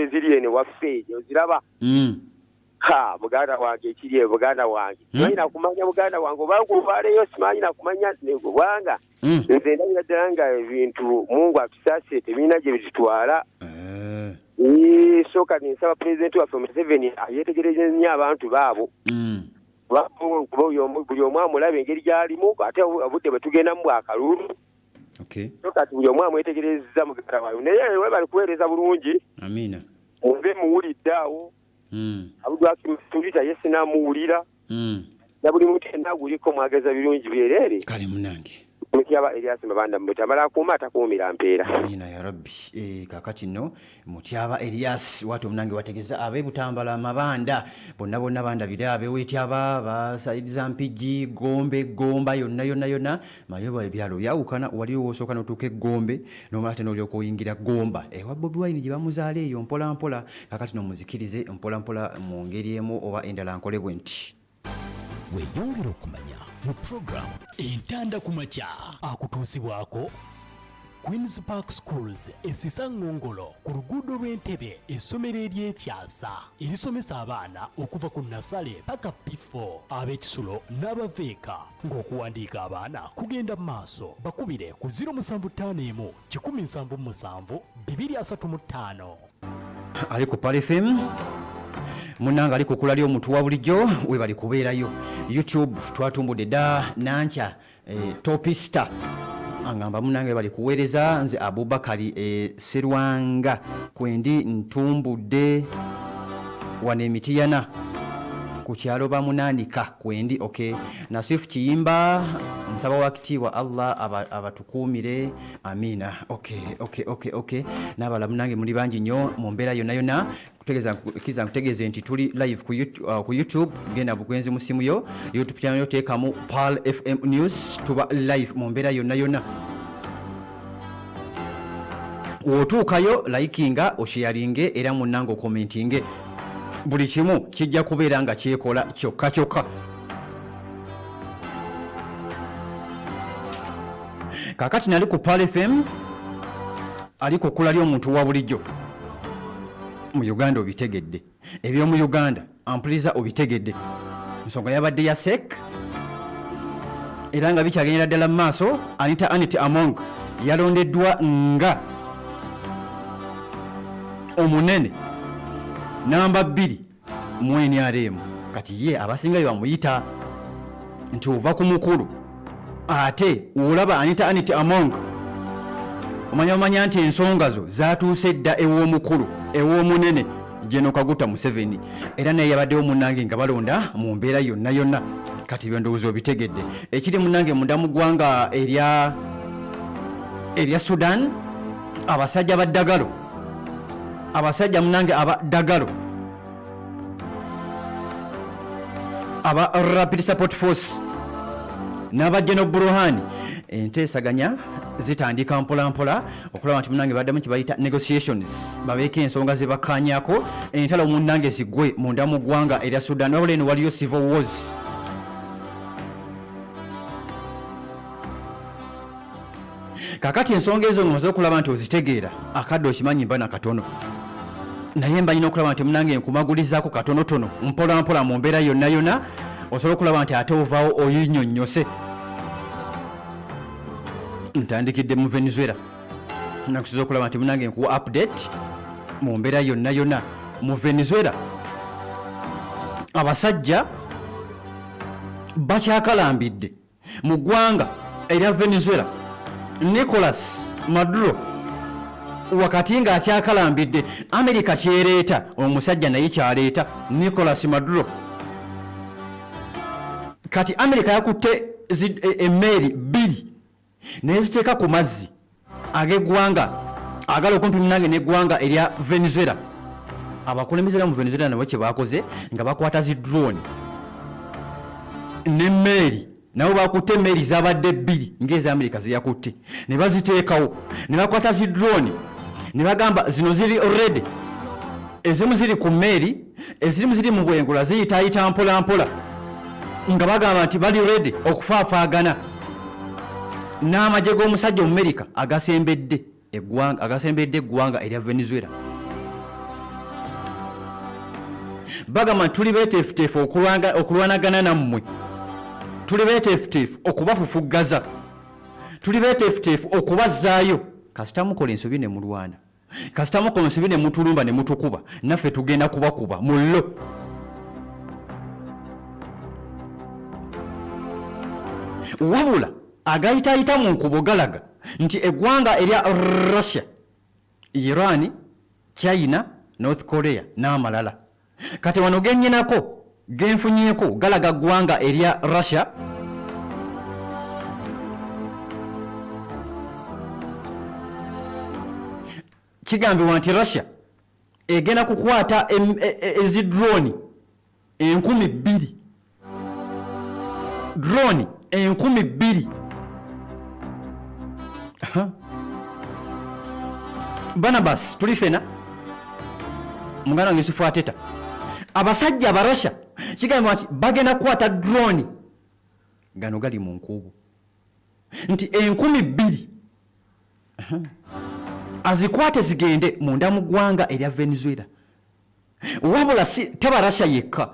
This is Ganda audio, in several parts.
ziri ene waffe oziraba muganda wange ekiri Buganda wange simanyi nakumanya Buganda wange obakuvaaleyo simanyi nakumanya kubanga nze ndabira ddala nga ebintu Mungu atusaasire tebirina gye bitutwala sooka ninsaba pulezidenti waffe Museveni ayetegereze nnyo abantu baabo buli omu amulaba engeri gy'alimu ate obudde bwe tugendamu bwakalulu sooka buli omu amwetegerezza muganda wayo naye webali kuweereza bulungi muve muwulidde awo abudwakimutulita yesi namuwulira na buli muntu yenna guliko mwageza birungi byereere kale munange mutyaba Elias Mabanda mutamala akuuma atakuumira mpeera amina ya rabbi kakati no mutyaba Elias watu munange wategeza abe Butambala Mabanda bonna bandabira abe wetyaba basaidiza mpigi Gomba yonna mayoba ebyalo byawukana waliwo wosoka notuke Gombe nomala teno lyoko oyingira Gomba wa Bobi Wine gye bamuzaale eyo mpola kakati no muzikirize mpola mu ngeri emu oba endala nkole bwenti weyongera okumanya mu program entanda ku makya akutuusibwako Queen's Park Schools esisa Ngongolo ku luguudo lw'Entebbe essomero ery'Ekyasa erisomesa abaana okuva ku nasale paka P4 ab'ekisulo n'abaveeka ng'okuwandiika abaana kugenda mu maaso bakubire ku 075 177 235 ali ku Pal FM munanga ali kukula lyo omuntu wa bulijjo we bali kubeerayo YouTube twatumbudde dda nancha topista angamba munange bali kuweereza nze Abubakari Serwanga kwendi ntumbudde wane emitiyana ku kyalo bamunandika kwendi na Swift Kiyimba nsaba wakitiibwa Allah abatukuumire amina n'abala munange muli bangi nnyo mu mbeera yonna kutegeeze nti tuli live ku YouTube genda bugwenzi mu simu yo YouTube channel teekamu Pal FM News tuba live mu mbeera yonna wotuukayo likinga osharinge era munange okomentinge buli kimu kijja kubeera nga kyekola kyokka kakati nali ku Pal FM ali kukula lyo omuntu wa bulijjo mu Uganda obitegedde ebyo mu Uganda ampuliza obitegedde nsonga yabadde ya SEC era nga bikyagenda ddala mu maaso Anita Among yalondeddwa nga omunene namba 2 mu NRM kati ye abasinga bamuyita nti ova ku mukulu ate olaba Anita Among omanya nti ensonga zo zatuuse dda ew'omukulu ew'omunene General Kaguta Museveni era naye yabaddewo munnange nga balonda mu mbeera yonna kati byondowooza obitegedde ekiri munnange munda mu ggwanga erya Sudan abasajja baddagalo abasajja munnange abaddagalo aba Rapid Support Force n'aba General Burhan enteesaganya zitandika mpola okulaba nti munnange baddamu kibayita negotiations babeeko ensonga ze bakkaanyako entalo munnange zigwe munda mu ggwanga erya Sudan wabula eno waliyo civil wars kakati ensonga ezo ngomaze okulaba nti ozitegeera akadde okimanyi mba nakatono naye mba nyina okulaba nti munnange nkumagulizaako katonotono mpola mu mbeera yonna osobola okulaba nti ate ovaawo oyinnyonnyose ntandikidde mu Venezuela nakusobola okulaba nti munnange nkuwa update mu mbeera yonna mu Venezuela abasajja bakyakalambidde mu ggwanga erya Venezuela Nicolas Maduro wakati nga akyakalambidde America kyereeta omusajja naye kyaleeta Nicolas Maduro kati America yakutte emmeri 2 neziteeka ku mazzi ag'eggwanga agala okumpi munnange n'eggwanga erya Venezuela abakulembeze mu Venezuela nabo kye bakoze nga bakwata zi drone n'emmeri nabo bakutte emmeri zabadde 2 ng'eza America zeyakutte ne baziteekawo ne bakwata zi drone ne bagamba zino ziri already ezimu ziri ku mmeri ezirimu ziri mu bwengula ziyitaayita mpola nga bagamba nti bali ready okufaafaagana n'amagye g'omusajja America agasembedde eggwanga erya Venezuela bagamba tuli beteefuteefu okulwanagana nammwe, tuli beteefuteefu okubafufuggaza, tuli beteefuteefu okubazzaayo. Kasita mukola ensobi ne mulwana, kasita mukola ensobi ne mutulumba ne mutukuba, naffe tugenda kubakuba mullo. Wabula agayitaayita mu nkubo galaga nti eggwanga erya Russia, Iran, China, North Korea n'amalala. Kati wano gennyinako genfunyeeko galaga ggwanga erya Russia kigambibwa nti Russia egenda kukwata ezidroni 2,000 drone 2,000. Barnabas tulifena muganda wange Yusufu Ateta, abasajja abarasha kigambibwa nti bagenda kukwata drone gano gali mu nkuubo nti 2,000 azikwate zigende munda mu ggwanga erya Venezuela. Wabula si teba Russia yekka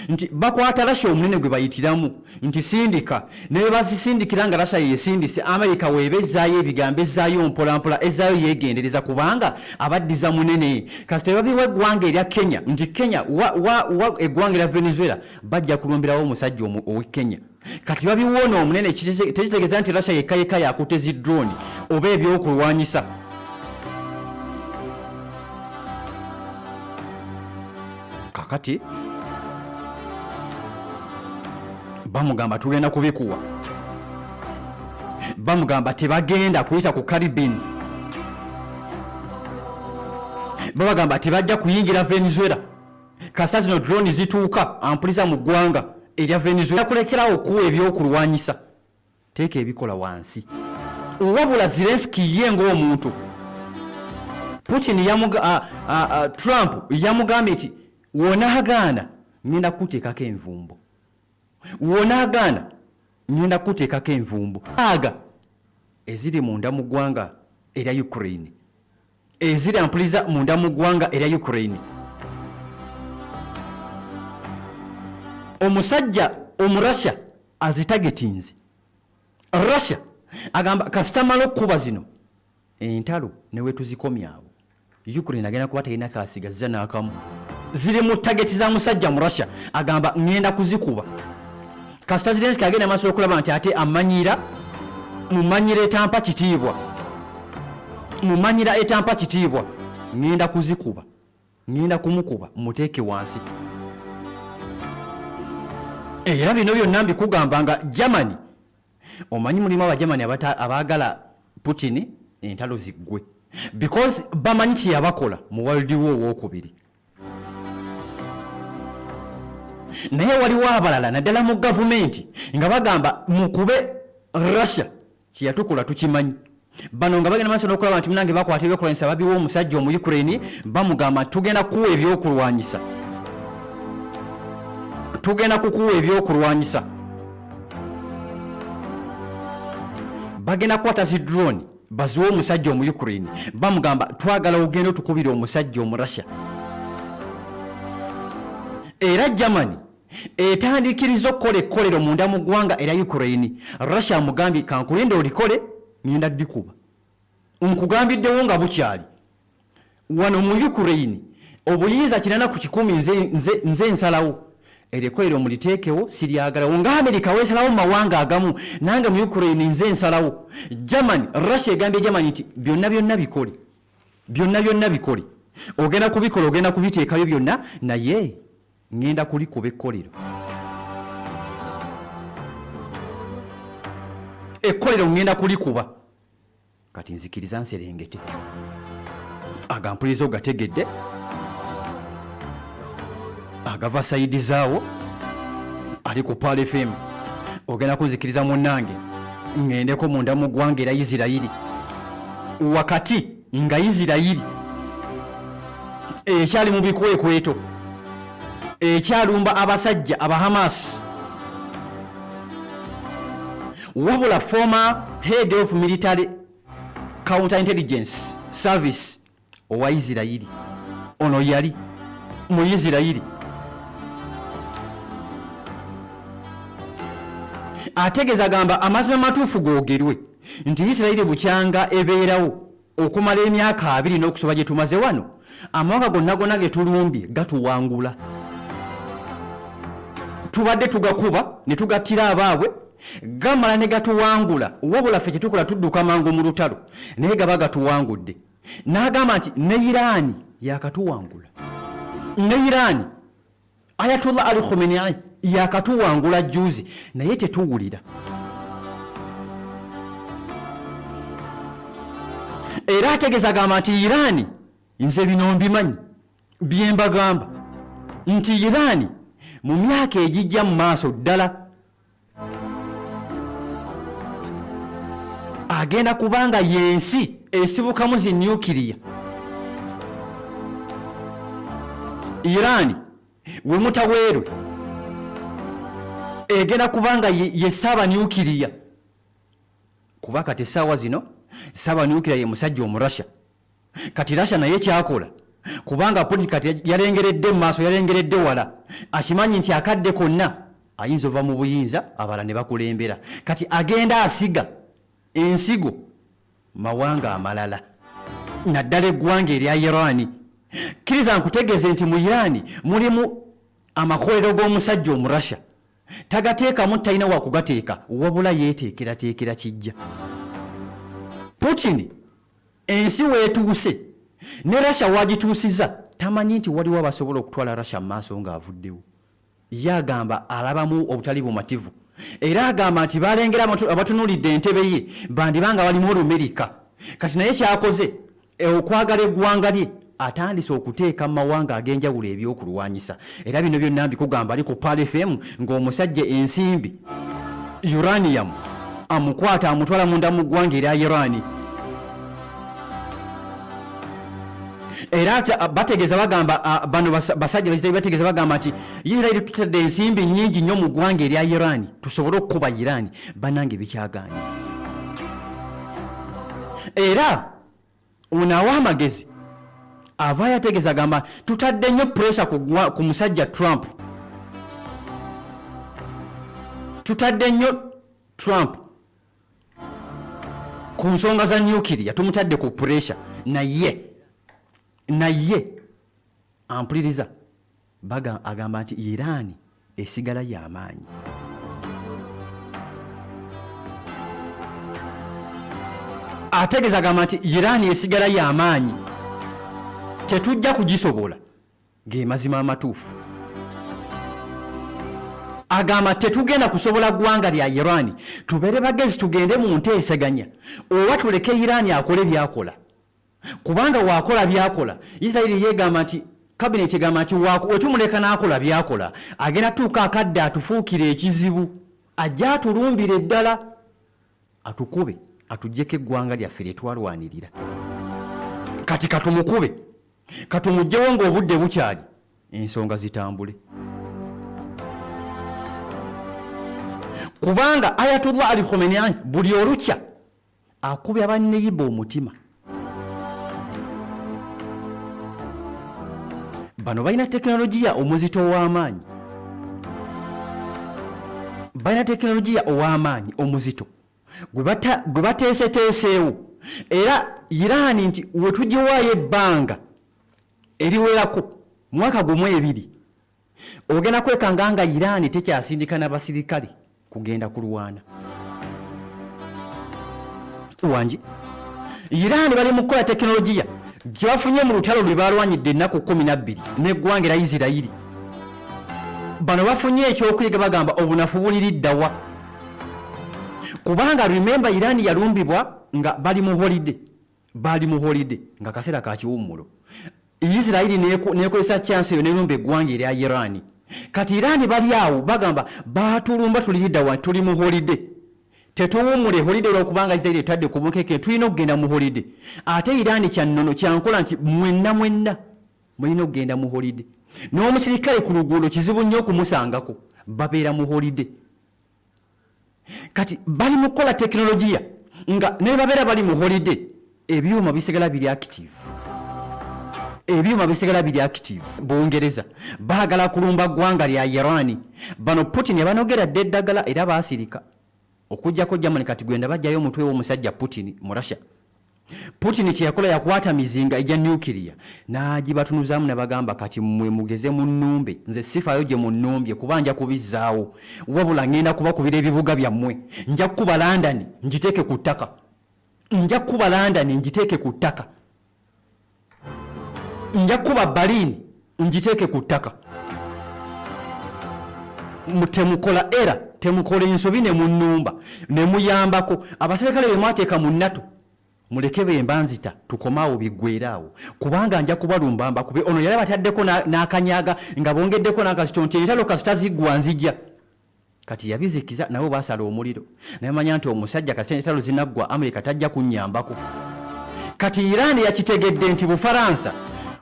nti bakwata Russia omunene gwe bayitiramu nti sindika, ne bazisindikira nga Russia yesindise, America weebezaayo ebigambo ezzaayo mpolampola ezzaayo yeegendereza kubanga abaddiza munene. Kasita babiwa eggwanga erya Kenya nti Kenya eggwanga erya Venezuela bajja kulumbirawo omusajja ow'e Kenya. Kati babiwoona omunene tekitegeeza nti Russia yekka yakutte zi drone oba ebyokulwanyisa. Kakati bamugamba tugenda kubikuwa, bamugamba tebagenda kuyita ku Caribbean, babagamba tebajja kuyingira Venezuela. Kasita zino drone zituuka ampuliza mu ggwanga erya Venezuela kulekerawo okuwa ebyokulwanyisa, teeka ebikola wansi. Wabula Zelensky ye ng'omuntu, Putin Trump yamugambye nti wonagaana ngenda kuteekako envumbo, wonagaana ngenda kuteekako envumbo. Aga eziri munda mu ggwanga erya Ukraine, eziri ampuliza munda mu ggwanga erya Ukraine. Omusajja omurasha azitagetinze Russia agamba kasita malo okuba zino entalo newe tuzikomyawo, Ukraine agenda kuba terina kasigazza n'akamu, ziri mu tageti za musajja mu Russia agamba ngenda kuzikuba. Kasita Zelensky agenda maaso okulaba nti ate amanyira mumanyira etampa kitiibwa, mumanyira etampa kitiibwa, ngenda kuzikuba, ngenda kumukuba muteeke wansi. Era bino byonna mbikugamba nga Germany, omanyi mulimu Abajamani abaagala Putin entalo ziggwe because bamanyi kye yabakola mu World War II. Naye waliwo abalala naddala mu gavumenti nga bagamba mukube Russia kye yatukola tukimanyi. Bano nga bagenda maaso n'okulaba nti munange bakwata ebyokulwanyisa babiwa omusajja omu Ukraine, bamugamba tugenda kuwa ebyokulwanyisa, tugenda kukuwa ebyokulwanyisa. Bagenda kukwata zi drone baziwa omusajja omu Ukraine, bamugamba twagala ogenda otukubira omusajja omu Russia. Era Germany etandikiriza okukola ekkolero munda mu ggwanga erya Ukraine. Russia amugambye kankulinde olikole ngenda ddikuba, nkugambiddewo nga bukyali wano mu Ukraine obuyinza 810 nze nsalawo erekolero muliteekewo siryagalawo nga America weesalawo mu mawanga agamu, nange mu Ukraine nze nsalawo. Germany, Russia egambye Germany nti byonna bikole, byonna bikole, ogenda kubikola, ogenda kubiteekayo byonna, naye ngenda kulikuba ekkolero, ekkolero ngenda kulikuba. Kati nzikiriza nserengete agampulizo gategedde agava sayidi zaawo ali ku Pal FM, ogenda kuzikiriza munnange ngendeko munda mu ggwanga era Isirayiri, wakati nga Isirayiri ekyali mu bikwekweto ekyalumba abasajja aba Hamas. Wabula former head of military counterintelligence service owa Isirayiri ono yali mu Isirayiri ategeza gamba amazima matuufu googerwe nti Isirayiri bukyanga ebeerawo okumala emyaka 2 n'okusoba gye tumaze wano amawanga gonna ge tulumbye gatuwangula tubadde tugakuba ne tugattira abaabwe gamala ne gatuwangula wabula ffe kyetukola tudduka mangu mu lutalo naye gaba gatuwangudde n'agamba nti ne Iraani yakatuwangula ne Iraani Ayatollah Ali Khamenei yakatuwangula juzi naye tetuwulira era ategeza gamba nti Iraani nze bino mbimanyi byembagamba nti Iraani mu myaka egijja mu maaso ddala agenda kubanga yensi esibukamu zi nuclear. Iraani we mutaweerwe egenda kubanga yesaba nuclear kuba kati essaawa zino saba nuclear ye musajja omurasha kati Russia naye kyakola kubanga Putin kati yalengeredde maaso yalengeredde wala akimanyi nti akadde konna ayinza ova mu buyinza abala ne bakulembera kati agenda asiga ensigo mawanga amalala naddala eggwanga erya Iraani. Kiriza nkutegeeze nti mu Iraani mulimu amakolero g'omusajja omurasha tagateekamu talina wa kugateeka wabula yeeteekerateekera kijja. Putin ensi weetuuse ne Russia wagituusiza tamanyi nti waliwo abasobola okutwala Russia maaso ng'avuddewo. Ye agamba alabamu obutali bumativu era agamba nti balengera abatunulidde entebe ye bandibanga balimu Olumerika kati naye kyakoze okwagala eggwanga lye atandise okuteeka mu mawanga ag'enjawulo ebyokulwanyisa era bino byonna mbikugamba ali ku Pal FM ng'omusajja ensimbi uranium amukwata amutwala munda mu ggwanga erya Iraani. Era bategeza bagamba bano basajja bazitayi bategeza bagamba nti Israeli tutadde ensimbi nnyingi nnyo mu ggwanga erya Iraani tusobole okukuba Iraani banange bikyagaanye. Era onawa amagezi ava yategeza gamba tutadde nnyo pressure ku musajja Trump tutadde nnyo Trump ku nsonga za nuclear tumutadde ku pressure naye ampuliriza agamba nti Iraani esigala y'amaanyi. Ategeza agamba nti Iraani esigala y'amaanyi tetujja kugisobola ge mazima amatuufu. Agamba tetugenda kusobola ggwanga lya Iraani tubeere bagezi tugende mu nteeseganya oba tuleke Iraani akole byakola kubanga wakola byakola. Israeli yegamba nti cabinet egamba nti wetumuleka n'akola byakola agenda tuuka akadde atufuukire ekizibu ajja atulumbire eddala atukube atuggyeko eggwanga lyaffe lye twalwanirira kati katumukube katumugjewo ng'obudde bukyali ensonga zitambule kubanga Ayatollah Ali Khamenei buli olukya akubya banneyiba omutima. Bano balina tekinologiya omuzito ow'amaanyi balina tekinologiya ow'amaanyi omuzito gwe bateeseteeseewo era Iraani nti wetugiwaayo ebbanga eriwerako mwaka gumu 2 ogenda kwekanga nga Iraani tekyasindika n'abasirikale kugenda kulwana wangi. Iraani bali mu kukola tekinologiya gye bafunye mu lutalo lwe balwanyidde ennaku 12 n'eggwanga erya Isirayiri. Bano bafunye ekyokuyiga bagamba obunafu buliriddawa kubanga remember Iraani yalumbibwa nga bali mu holiday nga kaseera ka kiwummulo. Isirayiri nekozesa chance yo nerumba eggwanga erya Iraani kati Iraani bali awo bagamba baatulumba tuliriddawa tuli mu holiday tetuwumule holiday olwokubanga Isirayiri etadde ku bukeke tulina okugenda mu holiday ate Iraani kyannono kyankola nti mwenna mulina okugenda mu holiday n'omusirikale ku luguudo kizibu nnyo okumusangako babeera mu holiday. Kati bali mu kukola tekinologiya nga ne babeera bali mu holiday ebyuma bisigala biri active. Bungereza baagala kulumba ggwanga lya Iraani bano Putin yabanogera eddagala era baasirika okujjako Germany kati gwenda bajjayo omutwe w'omusajja Putin mu Russia. Putin kye yakola yakwata mizinga ejja nuclear n'agibatunuzaamu ne bagamba kati mmwe mugeze mu nnumbe, nze sifaayo gye mu nnumbye kuba nja kubizzaawo, wabula ngenda kubakubira ebibuga byammwe, nja kukuba London ngiteeke ku ttaka, nja kukuba London ngiteeke ku ttaka, nja kukuba Berlin ngiteeke ku ttaka. Temukola era temukola ensobi ne mu nnumba ne muyambako abaserikale be mwateeka mu NATO. Muleke bembanzita tukomaawo biggweeraawo kubanga nja kubalumbamba kube ono yali bataddeko n'akanyaga nga bongeddeko n'akasitonti entalo kasitaziggwa nzija kati yabizikiza nabo baasala omuliro naye manya nti omusajja kasita entalo zinaggwa Amerika tajja kunnyambako. Kati Iran yakitegedde nti Bufaransa,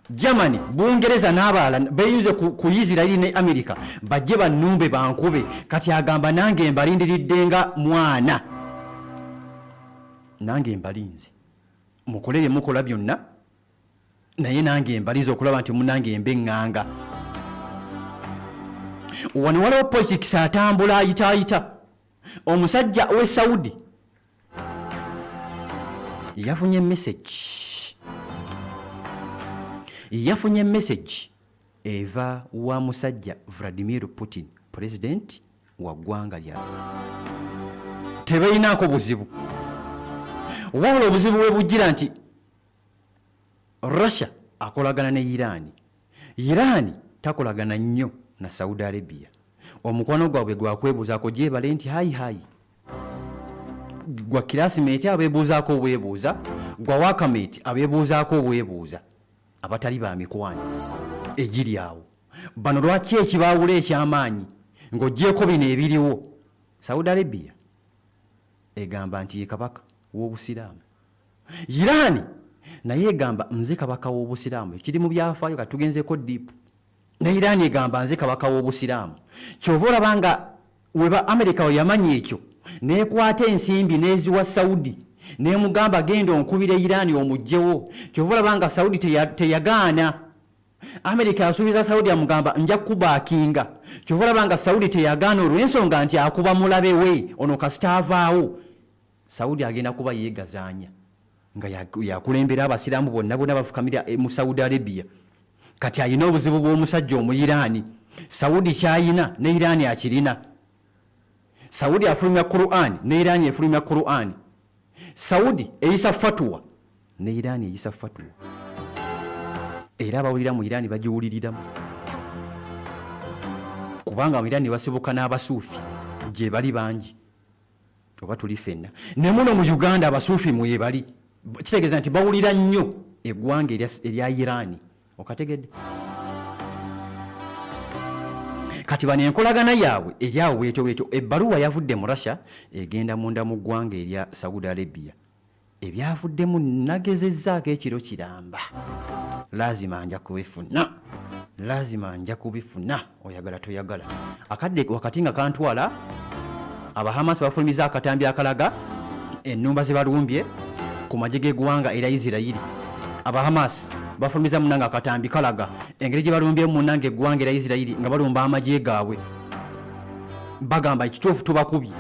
Germany, Bungereza n'abalala beeyunze ku Israel ne Amerika bajje bannumbe bankube. Kati agamba nange mbalindiridde nga mwana, nange mbalinze mukole bye mukola byonna, naye nange mbaliza okulaba nti munange mbeŋŋanga. Wano waliwo politics atambula ayitaayita. Omusajja we Saudi yafunye message eva wa musajja Vladimir Putin, president wa ggwanga lya. Tebeyinaako buzibu, wabula obuzibu bwe bujjira nti Russia akolagana ne Iran takolagana nnyo na Saudi Arabia. Omukwano gwabwe gwakwebuuzaako gyebale nti hayi gwa classmate abeebuuzaako obwebuuza, gwa workmate abeebuuzaako obwebuuza, abatali ba mikwano egiri awo. Bano lwaki ekibaawula eky'amaanyi ng'oggyeko bino ebiriwo? Saudi Arabia egamba nti ye kabaka w'obusiraamu, Iran naye egamba nze kabaka w'obusiraamu. Ekiri mu byafaayo katugenzeeko deep. Ne Iran egamba nze kabaka w'obusiraamu. Kyova olaba nga weba Amerika we yamanya ekyo neekwata ensimbi n'eziwa Saudi neemugamba genda onkubira Iran omugjewo. Kyova olaba nga Saudi teyagaana. Amerika yasuubiza Saudi amugamba nja kubaakinga. Kyova olaba nga Saudi teyagaana olw'ensonga nti akuba mulabe we ono kasita avaawo. Saudi agenda kuba yeegazaanya nga yakulembera abasiraamu bonna bafukamira mu Saudi Arabia. Kati ayina obuzibu bw'omusajja omu Iran. Saudi kyayina ne Iran akirina. Saudi afulumya Quran ne Iran efulumya Quran. Saudi eyisa fatwa ne Iran eyisa fatwa. Era abawulira mu Iran bagiwuliriramu kubanga mu Iran basibuka n'abasuufi gye bali bangi. Oba tuli fenna ne muno mu Uganda abasuufi mwe bali, kitegeeza nti bawulira nnyo eggwanga erya Iran. Okategedde? Kati bano enkolagana yaabwe eryawo bwetyo ebbaluwa yavudde mu Russia egenda munda mu ggwanga erya Saudi Arabia. Ebyavuddemu nagezezzaako ekiro kiramba. Lazima nja kubifuna oyagala toyagala. Akadde wakati nga kantwala Abahamas bafulumiza akatambi akalaga ennumba ze balumbye ku magye g'eggwanga era Isirayiri. Abahamas bafulumiza munanga akatambi kalaga engeri gye balumbye munanga eggwanga era Isirayiri nga balumba amagye gaabwe. Bagamba ekituufu tubakubye.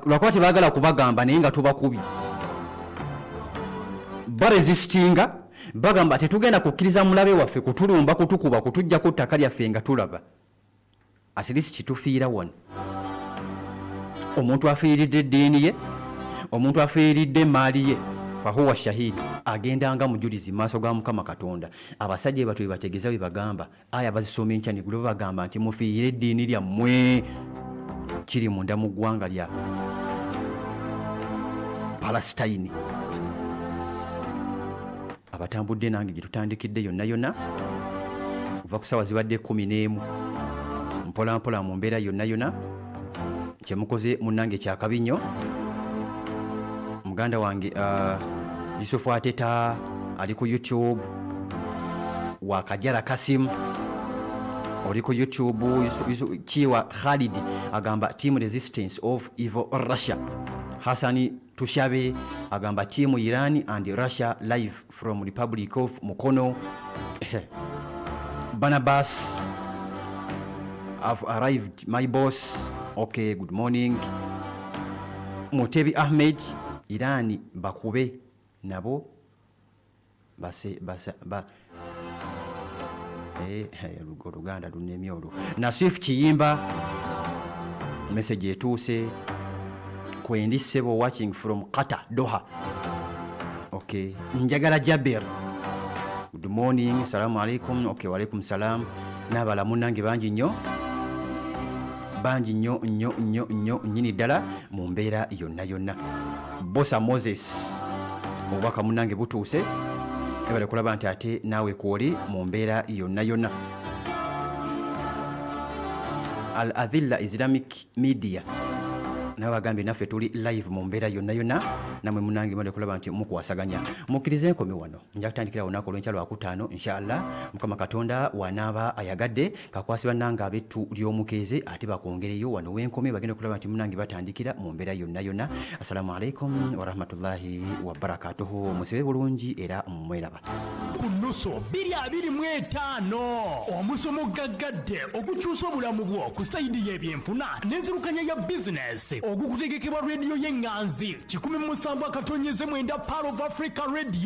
Lwakuba tebaagala kubagamba naye nga tubakubye. Baresistinga bagamba tetugenda kukkiriza mulabe waffe kutulumba kutukuba kutujjako ttaka lyaffe nga tulaba. At least kitufiira wano. Omuntu afiiridde eddiini ye, omuntu afiiridde emaali ye, fahuwa shahidi, agendanga mujulizi maaso ga Mukama Katonda. Abasajja batu bebategeeza bwe bagamba aya bazisoma enkya neggulo bagamba nti mufiire eddiini lyammwe kiri munda mu ggwanga lya Palestine. Abatambudde nange gye tutandikidde yonna kuva ku ssaawa zibadde 11 mpola mu mbeera yonna kyemukoze munnange kyakabi nnyo. Muganda wange Yusufu Ateta ali ku YouTube, Wakajala Kasim oli ku YouTube, Chiwa Khalid agamba Team Resistance of Evil Russia, Hassani Tushabe agamba Team Iran and Russia live from Republic of Mukono. Barnabas, I've arrived, my boss okay, good morning. Mutebi Ahmed Irani bakube nabo Luganda lunemyolo. Nasif Kiyimba message etuuse Kwendi Sebo watching from Qatar, Doha. Okay, Njagala Jabir, good morning, assalamu alaikum. Okay, wa alaikum salam. Nabala munange banji nnyo nyini ddala mu mbeera yonna. Bosa Moses obubaka munange butuuse, ebale kulaba nti ate naawe kwoli mu mbeera yonna. Al Adhilla Islamic Media n'abagambye naffe tuli live mu mbeera yonna namwe munange mwale kulaba nti mukwasaganya. Mukkirize nkomi wano nja kutandikira olunaku olw'enkya lwakutaano inshallah. Mukama Katonda wanaaba ayagadde kakwasibwa nanga abettu ly'omukeeze ate bakwongereyo wano w'enkomi bagenda kulaba nti munange batandikira mu mbeera yonna. Assalamu alaikum wa rahmatullahi wa barakatuhu. Musibe bulungi era mweraba. Ku nnusu 2025 omusomo gaggadde okukyusa obulamu bwo ku sayidi y'ebyenfuna n'enzirukanya ya bizinesi ogukutegekebwa rediyo y'enganzi 17 Pearl of Africa Radio.